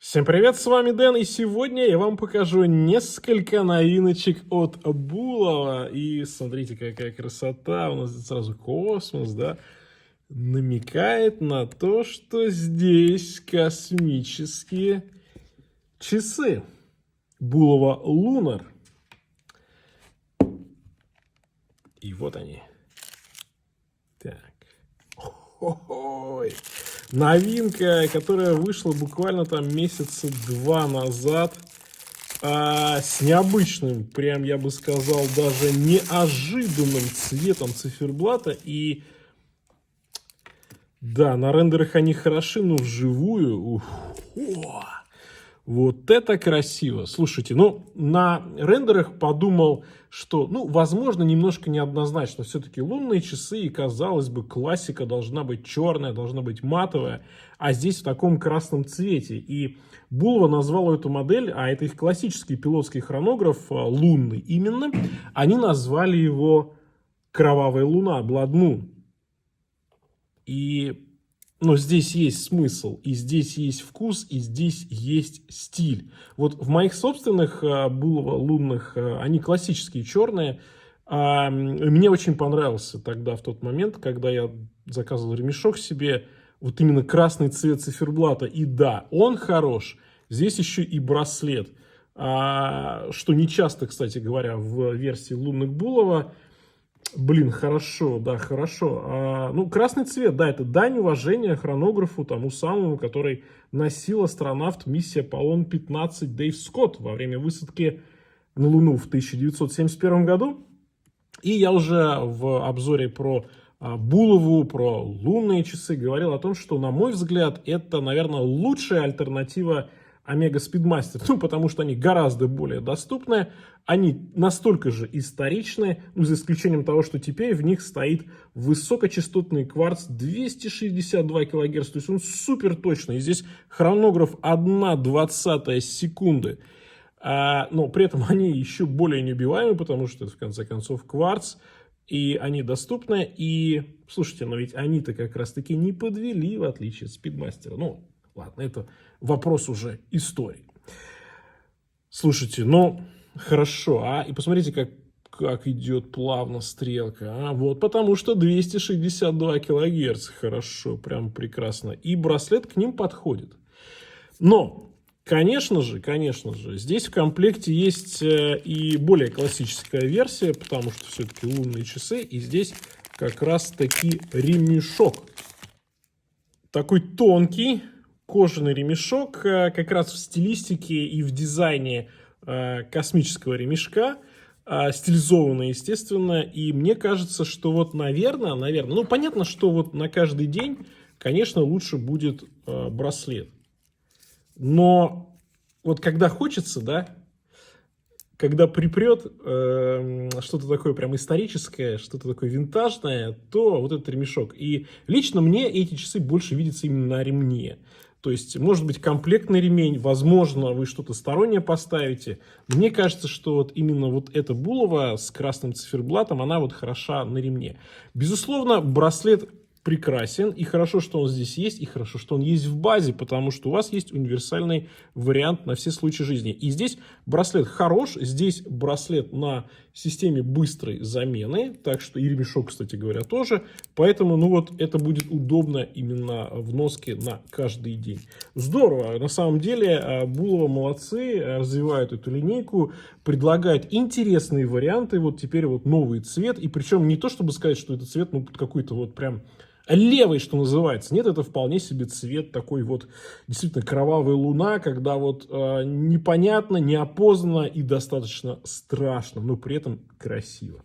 Всем привет, с вами Дэн, и сегодня я вам покажу несколько новиночек от Булова. И смотрите, какая красота, у нас здесь сразу космос, да, намекает на то, что здесь космические часы. Булова Lunar. И вот они. Так. Ой. Новинка, которая вышла буквально там месяца 2 назад, с необычным, прям я бы сказал, даже неожиданным цветом циферблата. И да, на рендерах они хороши, но вживую, вот это красиво. Слушайте, ну, на рендерах подумал, что, ну, возможно, немножко неоднозначно. Все-таки лунные часы, и, казалось бы, классика должна быть черная, должна быть матовая, а здесь в таком красном цвете. И Булова назвала эту модель, а это их классический пилотский хронограф, лунный именно, они назвали его «Кровавая луна», Blood Moon. Но здесь есть смысл, и здесь есть вкус, и здесь есть стиль. Вот в моих собственных Булова лунных, они классические черные. Мне очень понравился тогда, в тот момент, когда я заказывал ремешок себе, вот именно красный цвет циферблата. И да, он хорош. Здесь еще и браслет, что не часто, кстати говоря, в версии лунных Булова. Блин, хорошо, да, хорошо. Ну, красный цвет, да, это дань уважения хронографу, тому самому, который носил астронавт миссии Аполлон-15 Дэйв Скотт во время высадки на Луну в 1971 году. И я уже в обзоре про Булову, про лунные часы говорил о том, что, на мой взгляд, это, наверное, лучшая альтернатива Омега Speedmaster, ну, потому что они гораздо более доступны, они настолько же историчны, ну, за исключением того, что теперь в них стоит высокочастотный кварц 262 кГц, то есть он супер точный, и здесь хронограф 1/20 секунды, но при этом они еще более неубиваемы, потому что это, в конце концов, кварц, и они доступны, и, слушайте, но ведь они-то как раз-таки не подвели, в отличие от Speedmaster, ну, ладно, это вопрос уже истории. Слушайте, ну, хорошо, и посмотрите, как идет плавно стрелка, вот, потому что 262 кГц, хорошо, прям прекрасно, и браслет к ним подходит. Но, конечно же, здесь в комплекте есть и более классическая версия, потому что все-таки лунные часы, и здесь как раз-таки ремешок. Такой тонкий, кожаный ремешок, как раз в стилистике и в дизайне космического ремешка, стилизованный, естественно, и мне кажется, что вот, наверное, ну, понятно, что вот на каждый день, конечно, лучше будет браслет, но вот когда хочется, да, когда припрет что-то такое прям историческое, что-то такое винтажное, то вот этот ремешок. И лично мне эти часы больше видятся именно на ремне. То есть, может быть, комплектный ремень, возможно, вы что-то стороннее поставите. Мне кажется, что вот именно вот эта Булова с красным циферблатом, она вот хороша на ремне. Безусловно, браслет прекрасен, и хорошо, что он здесь есть, и хорошо, что он есть в базе, потому что у вас есть универсальный вариант на все случаи жизни. И здесь браслет хорош, здесь браслет на системе быстрой замены, так что и ремешок, кстати говоря, тоже. Поэтому, ну вот, это будет удобно именно в носке на каждый день. Здорово, на самом деле, Булова молодцы, развивают эту линейку, предлагают интересные варианты, вот теперь вот новый цвет, и причем не то, чтобы сказать, что этот цвет, ну, какой-то вот прям левый, что называется. Нет, это вполне себе цвет такой вот, действительно, кровавая луна, когда вот непонятно, неопознанно и достаточно страшно, но при этом красиво.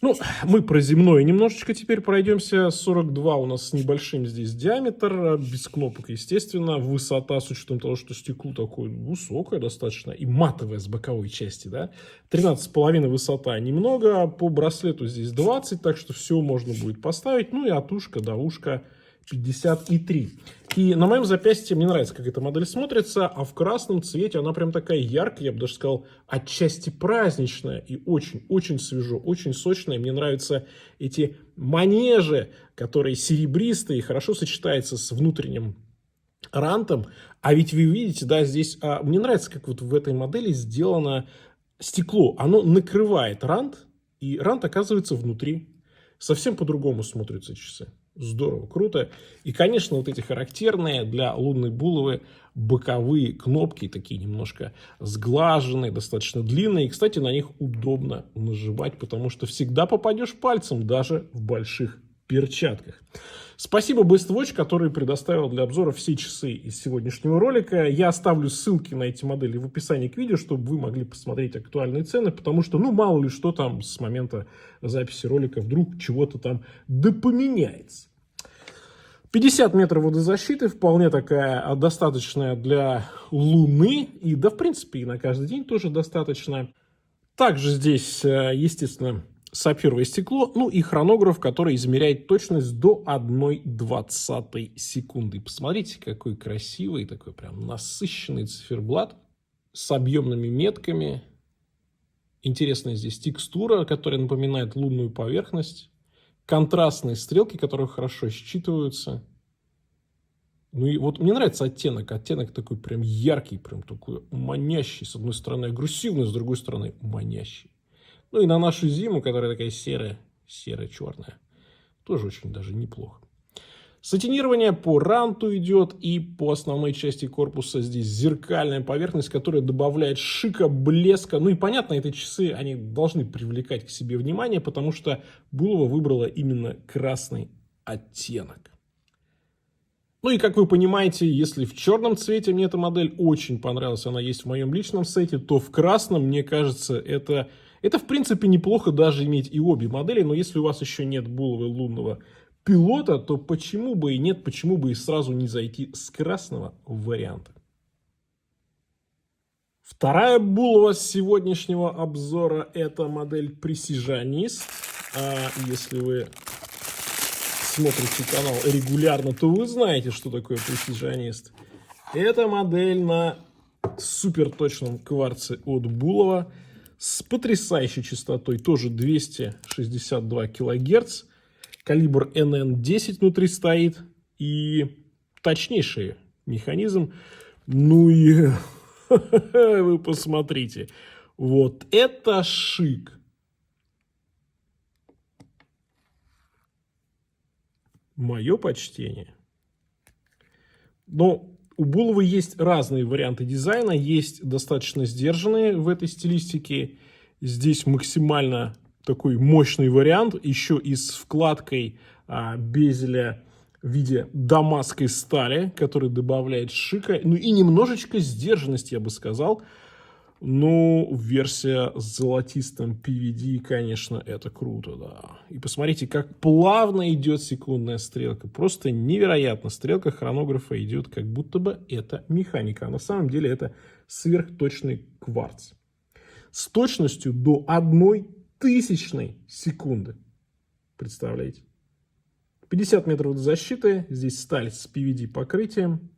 Ну, мы про земное немножечко теперь пройдемся. 42 у нас с небольшим здесь диаметр, без кнопок, естественно. Высота, с учетом того, что стекло такое высокое достаточно и матовое с боковой части, да. 13,5 высота немного, по браслету здесь 20, так что все можно будет поставить. Ну и от ушка до ушка 53. И на моем запястье мне нравится, как эта модель смотрится, а в красном цвете она прям такая яркая, я бы даже сказал, отчасти праздничная и очень-очень свежо, очень сочная. Мне нравятся эти манежи, которые серебристые, хорошо сочетаются с внутренним рантом. А ведь вы видите, да, здесь мне нравится, как вот в этой модели сделано стекло. Оно накрывает рант, и рант оказывается внутри. Совсем по-другому смотрятся часы. Здорово, круто. И, конечно, вот эти характерные для лунной булавы боковые кнопки, такие немножко сглаженные, достаточно длинные. И, кстати, на них удобно нажимать, потому что всегда попадешь пальцем, даже в больших перчатках. Спасибо Best Watch, который предоставил для обзора все часы из сегодняшнего ролика. Я оставлю ссылки на эти модели в описании к видео, чтобы вы могли посмотреть актуальные цены, потому что, ну, мало ли что там с момента записи ролика вдруг чего-то там допоменяется. 50 метров водозащиты, вполне такая достаточная для Луны, и да, в принципе, и на каждый день тоже достаточно. Также здесь, естественно, сапфировое стекло, ну и хронограф, который измеряет точность до 1/20 секунды. Посмотрите, какой красивый, такой прям насыщенный циферблат с объемными метками. Интересная здесь текстура, которая напоминает лунную поверхность. Контрастные стрелки, которые хорошо считываются. Ну и вот мне нравится оттенок. Оттенок такой прям яркий, прям такой манящий. С одной стороны агрессивный, с другой стороны манящий. Ну и на нашу зиму, которая такая серая, серо-черная, тоже очень даже неплохо. Сатинирование по ранту идет, и по основной части корпуса здесь зеркальная поверхность, которая добавляет шика, блеска. Ну и понятно, эти часы, они должны привлекать к себе внимание, потому что Булава выбрала именно красный оттенок. Ну и как вы понимаете, если в черном цвете мне эта модель очень понравилась, она есть в моем личном сете, то в красном, мне кажется, это в принципе неплохо даже иметь и обе модели, но если у вас еще нет булавы лунного пилота, то почему бы и нет, почему бы и сразу не зайти с красного варианта. Вторая булава сегодняшнего обзора — это модель Precisionist. Если вы смотрите канал регулярно, то вы знаете, что такое Precisionist. Это модель на суперточном кварце от Булава с потрясающей частотой, тоже 262 кГц. Калибр NN10 внутри стоит и точнейший механизм. Ну и вы посмотрите, вот это шик. Мое почтение. Но у Булавы есть разные варианты дизайна, есть достаточно сдержанные в этой стилистике. Здесь максимально такой мощный вариант, еще и с вкладкой безеля в виде дамасской стали, который добавляет шика, ну и немножечко сдержанности, я бы сказал. Ну, версия с золотистым PVD, конечно, это круто, да. И посмотрите, как плавно идет секундная стрелка. Просто невероятно. Стрелка хронографа идет, как будто бы это механика. А на самом деле это сверхточный кварц. С точностью до 0,01 секунды. Представляете? 50 метров защиты. Здесь сталь с PVD покрытием.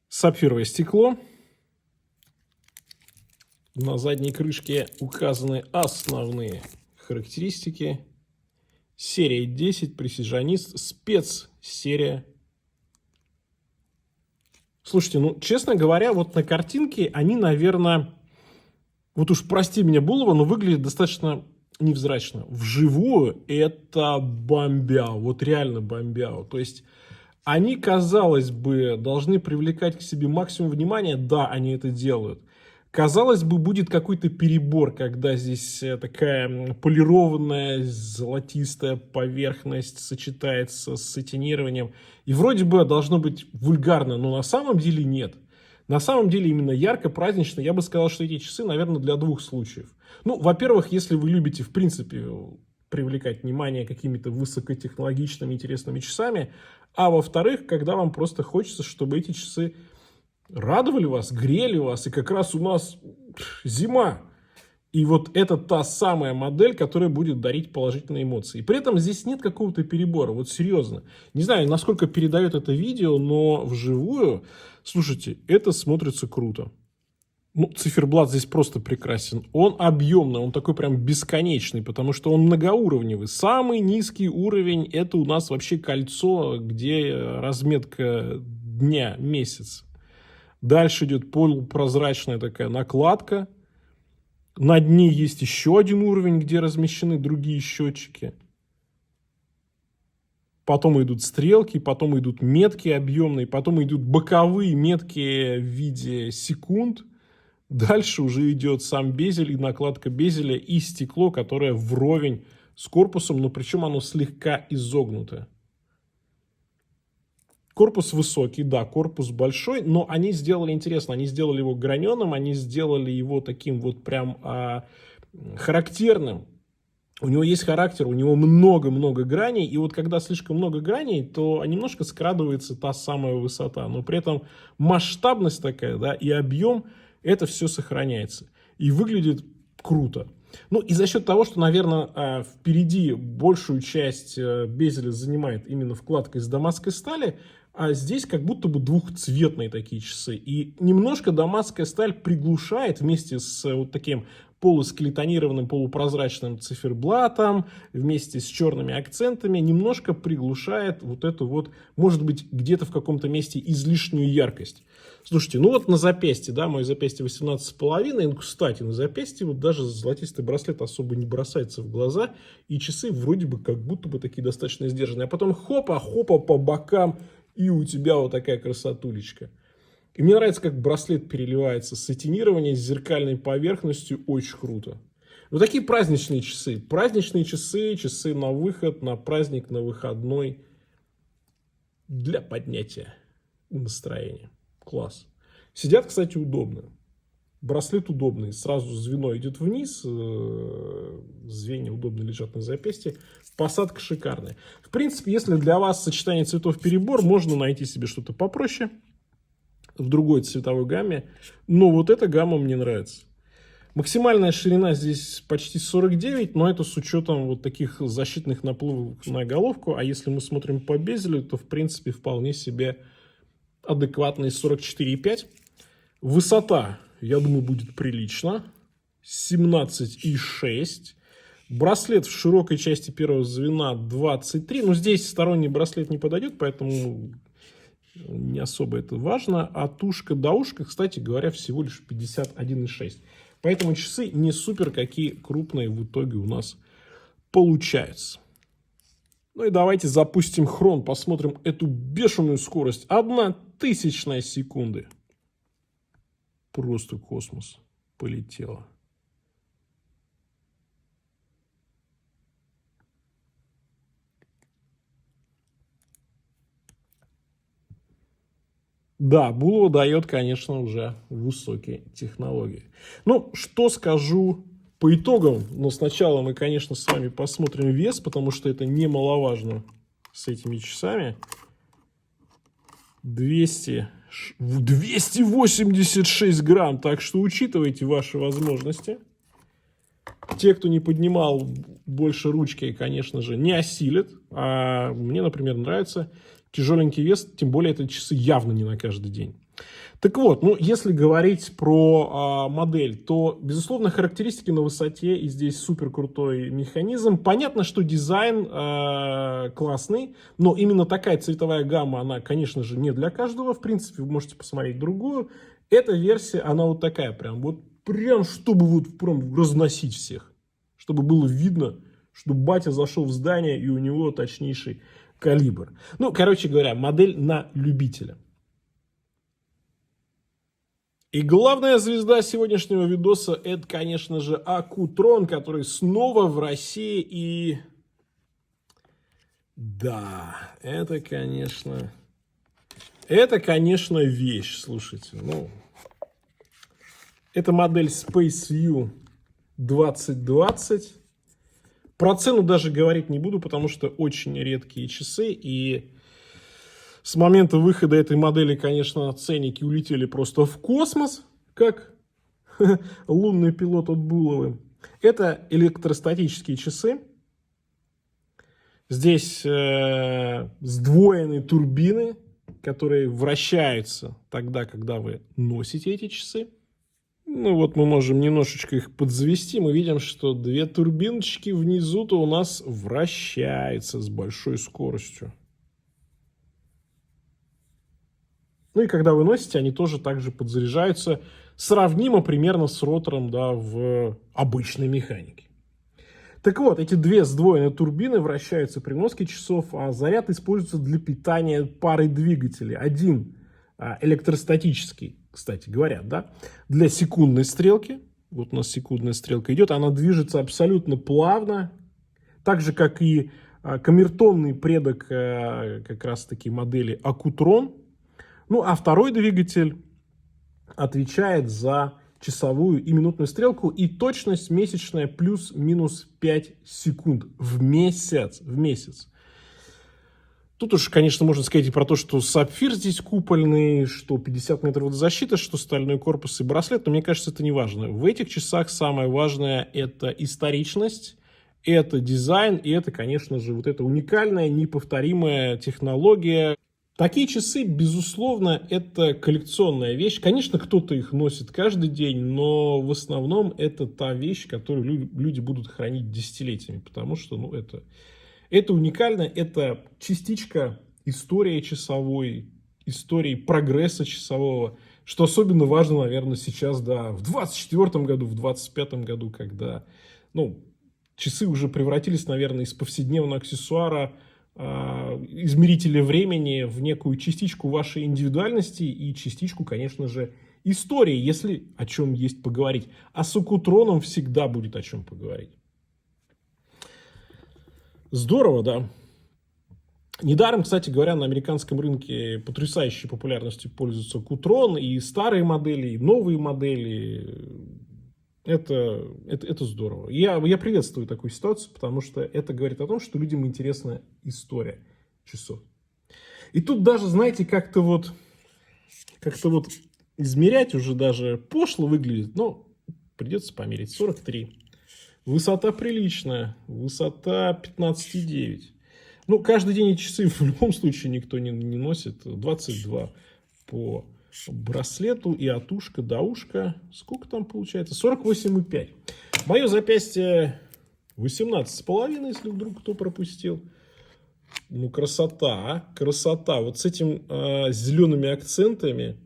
Сапфировое стекло. На задней крышке указаны основные характеристики. Серия 10, Precisionist, спецсерия. Слушайте, ну, честно говоря, вот на картинке они, наверное, вот уж прости меня, Булава, но выглядят достаточно невзрачно. Вживую это бомбяу, вот реально бомбяу. То есть они, казалось бы, должны привлекать к себе максимум внимания. Да, они это делают. Казалось бы, будет какой-то перебор, когда здесь такая полированная золотистая поверхность сочетается с сатинированием. И вроде бы должно быть вульгарно, но на самом деле нет. На самом деле именно ярко, празднично. Я бы сказал, что эти часы, наверное, для двух случаев. Ну, во-первых, если вы любите, в принципе, привлекать внимание какими-то высокотехнологичными, интересными часами. А во-вторых, когда вам просто хочется, чтобы эти часы радовали вас, грели вас, и как раз у нас зима. И вот это та самая модель, которая будет дарить положительные эмоции. И при этом здесь нет какого-то перебора, вот серьезно. Не знаю, насколько передает это видео, но вживую, слушайте, это смотрится круто. Ну, циферблат здесь просто прекрасен. Он объемный, он такой прям бесконечный, потому что он многоуровневый. Самый низкий уровень — это у нас вообще кольцо, где разметка дня, месяц. Дальше идет полупрозрачная такая накладка. Над ней есть еще один уровень, где размещены другие счетчики. Потом идут стрелки, потом идут метки объемные, потом идут боковые метки в виде секунд. Дальше уже идет сам безель и накладка безеля и стекло, которое вровень с корпусом, но причем оно слегка изогнуто. Корпус высокий, да, корпус большой, но они сделали интересно, они сделали его граненым, они сделали его таким вот прям характерным. У него есть характер, у него много-много граней, и вот когда слишком много граней, то немножко скрадывается та самая высота, но при этом масштабность такая, да, и объем, это все сохраняется и выглядит круто. Ну и за счет того, что, наверное, впереди большую часть безеля занимает именно вкладка из дамасской стали, а здесь как будто бы двухцветные такие часы. И немножко дамасская сталь приглушает вместе с вот таким полускелетонированным, полупрозрачным циферблатом, вместе с черными акцентами, немножко приглушает вот эту вот, может быть, где-то в каком-то месте излишнюю яркость. Слушайте, ну вот на запястье, да, мое запястье 18,5, ну, кстати, на запястье вот даже золотистый браслет особо не бросается в глаза, и часы вроде бы как будто бы такие достаточно сдержанные. А потом хопа-хопа по бокам, и у тебя вот такая красотулечка. И мне нравится, как браслет переливается. Сатинирование с зеркальной поверхностью очень круто. Вот такие праздничные часы. Праздничные часы, часы на выход, на праздник, на выходной. Для поднятия настроения. Класс. Сидят, кстати, удобно. Браслет удобный. Сразу звено идет вниз. Звенья удобно лежат на запястье. Посадка шикарная. В принципе, если для вас сочетание цветов перебор, можно найти себе что-то попроще в другой цветовой гамме. Но вот эта гамма мне нравится. Максимальная ширина здесь почти 49, но это с учетом вот таких защитных наплывов на головку. А если мы смотрим по безелю, то в принципе вполне себе адекватные 44,5. Высота, я думаю, будет прилично. 17,6. Браслет в широкой части первого звена 23. Но здесь сторонний браслет не подойдет, поэтому не особо это важно. А тушка до ушка, кстати говоря, всего лишь 51,6. Поэтому часы не супер какие крупные в итоге у нас получаются. Ну и давайте запустим хрон, посмотрим эту бешеную скорость. 0,01 секунды. Просто космос. Полетело. Да, Булова дает, конечно, уже высокие технологии. Ну, что скажу по итогам. Но сначала мы, конечно, с вами посмотрим вес, потому что это немаловажно с этими часами. 286 грамм, так что учитывайте ваши возможности. Те, кто не поднимал больше ручки, конечно же, не осилят. А мне, например, нравится тяжеленький вес, тем более это часы явно не на каждый день. Так вот, ну, если говорить про модель, то, безусловно, характеристики на высоте, и здесь супер крутой механизм. Понятно, что дизайн классный, но именно такая цветовая гамма, она, конечно же, не для каждого. В принципе, вы можете посмотреть другую. Эта версия, она вот такая прям, чтобы вот прям разносить всех. Чтобы было видно, что батя зашел в здание, и у него точнейший калибр. Ну, короче говоря, модель на любителя. И главная звезда сегодняшнего видоса — это, конечно же, Акутрон, который снова в России. И да, это, конечно, вещь, слушайте. Ну, это модель SpaceView 2020. Про цену даже говорить не буду, потому что очень редкие часы. И с момента выхода этой модели, конечно, ценники улетели просто в космос, как лунный пилот от Булавы. Это электростатические часы. Здесь сдвоенные турбины, которые вращаются тогда, когда вы носите эти часы. Ну вот мы можем немножечко их подзавести. Мы видим, что две турбиночки внизу-то у нас вращаются с большой скоростью. Ну и когда вы носите, они тоже также подзаряжаются сравнимо примерно с ротором, да, в обычной механике. Так вот, эти две сдвоенные турбины вращаются при носке часов, а заряд используется для питания парой двигателей. Один электростатический, кстати говоря, да, для секундной стрелки. Вот у нас секундная стрелка идет, она движется абсолютно плавно, так же, как и камертонный предок как раз-таки модели Акутрон. Ну, а второй двигатель отвечает за часовую и минутную стрелку, и точность месячная плюс-минус 5 секунд в месяц. В месяц. Тут уж, конечно, можно сказать и про то, что сапфир здесь купольный, что 50 метров водозащиты, что стальной корпус и браслет, но мне кажется, это не важно. В этих часах самое важное – это историчность, это дизайн, и это, конечно же, вот эта уникальная, неповторимая технология. Такие часы, безусловно, это коллекционная вещь. Конечно, кто-то их носит каждый день, но в основном это та вещь, которую люди будут хранить десятилетиями, потому что, ну, это уникально, это частичка истории часовой, истории прогресса часового, что особенно важно, наверное, сейчас, да, в 24 году, в 25 году, когда, ну, часы уже превратились, наверное, из повседневного аксессуара, измерителя времени в некую частичку вашей индивидуальности и частичку, конечно же, истории, если о чем есть поговорить. А с Акутроном всегда будет о чем поговорить. Здорово, да. Недаром, кстати говоря, на американском рынке потрясающей популярностью пользуются Акутрон, и старые модели, и новые модели. Это здорово. Я приветствую такую ситуацию, потому что это говорит о том, что людям интересна история часов. И тут даже, знаете, как-то вот измерять уже даже пошло выглядит, но придется померить. 43. Высота приличная, высота 15,9. Ну, каждый день эти часы в любом случае никто не носит. 22 по браслету и от ушка до ушка. Сколько там получается? 48,5. Мое запястье 18,5, если вдруг кто пропустил. Ну, красота, красота. Вот с этим зелеными акцентами.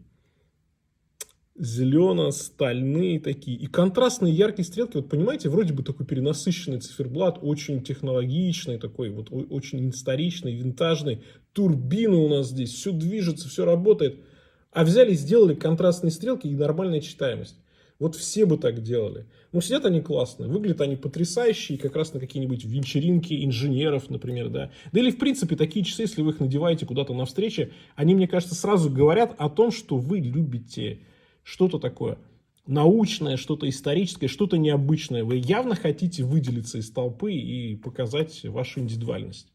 Зелено-стальные такие. И контрастные яркие стрелки. Вот понимаете, вроде бы такой перенасыщенный циферблат, очень технологичный, такой вот очень историчный, винтажный. Турбины у нас здесь, все движется, все работает. А взяли, сделали контрастные стрелки и нормальная читаемость. Вот все бы так делали. Но сидят они классно, выглядят они потрясающие, как раз на какие-нибудь вечеринки инженеров, например, да. Да или, в принципе, такие часы, если вы их надеваете куда-то на встрече, они, мне кажется, сразу говорят о том, что вы любите что-то такое научное, что-то историческое, что-то необычное. Вы явно хотите выделиться из толпы и показать вашу индивидуальность.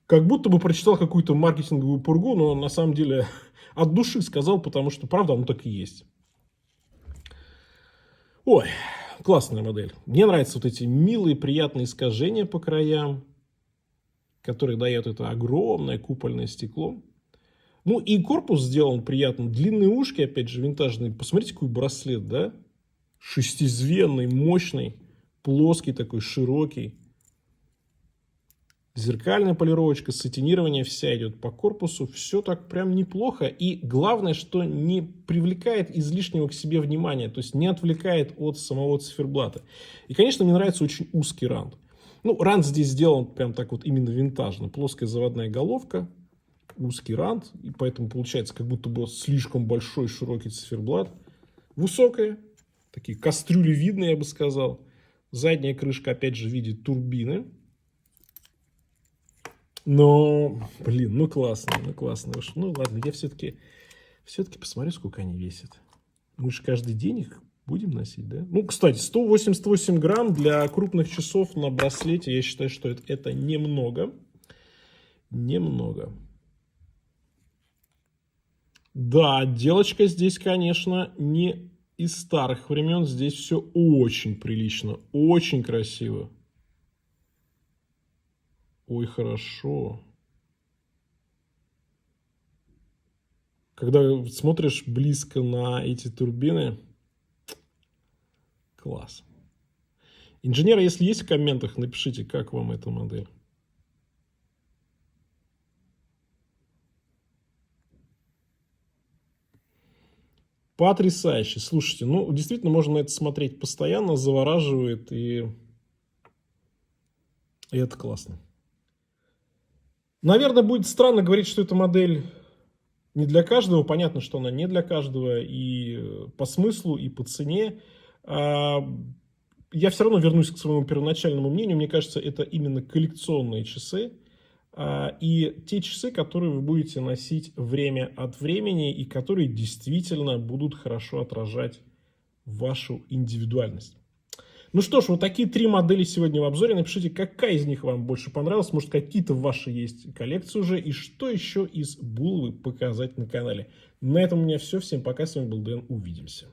Как будто бы прочитал какую-то маркетинговую пургу, но на самом деле от души сказал, потому что правда оно так и есть. Ой, классная модель. Мне нравятся вот эти милые, приятные искажения по краям, которые дает это огромное купольное стекло. Ну и корпус сделан приятно. Длинные ушки, опять же, винтажные. Посмотрите, какой браслет, да? Шестизвенный, мощный, плоский такой, широкий. Зеркальная полировочка, сатинирование вся идет по корпусу. Все так прям неплохо. И главное, что не привлекает излишнего к себе внимания. То есть не отвлекает от самого циферблата. И, конечно, мне нравится очень узкий рант. Ну, рант здесь сделан прям так вот именно винтажно. Плоская заводная головка. Узкий рант, и поэтому получается как будто бы слишком большой широкий циферблат. Высокая, такие кастрюли видны, я бы сказал. Задняя крышка опять же в виде турбины. Но, блин, ну классно, ну классно. Ну ладно, я все-таки посмотрю, сколько они весят. Мы же каждый день их будем носить, да? Ну, кстати, 188 грамм для крупных часов на браслете, я считаю, что это немного. Немного. Да, отделочка здесь, конечно, не из старых времен. Здесь все очень прилично, очень красиво. Ой, хорошо. Когда смотришь близко на эти турбины, Класс. Инженеры, если есть в комментах, напишите, как вам эта модель. Потрясающе. Слушайте, ну, действительно, можно на это смотреть постоянно, завораживает, и это классно. Наверное, будет странно говорить, что эта модель не для каждого. Понятно, что она не для каждого и по смыслу, и по цене. Я все равно вернусь к своему первоначальному мнению. Мне кажется, это именно коллекционные часы. И те часы, которые вы будете носить время от времени и которые действительно будут хорошо отражать вашу индивидуальность. Ну что ж, вот такие 3 модели сегодня в обзоре. Напишите, какая из них вам больше понравилась. Может, какие-то ваши есть коллекции уже. И что еще из Булавы показать на канале. На этом у меня все. Всем пока. С вами был Дэн. Увидимся.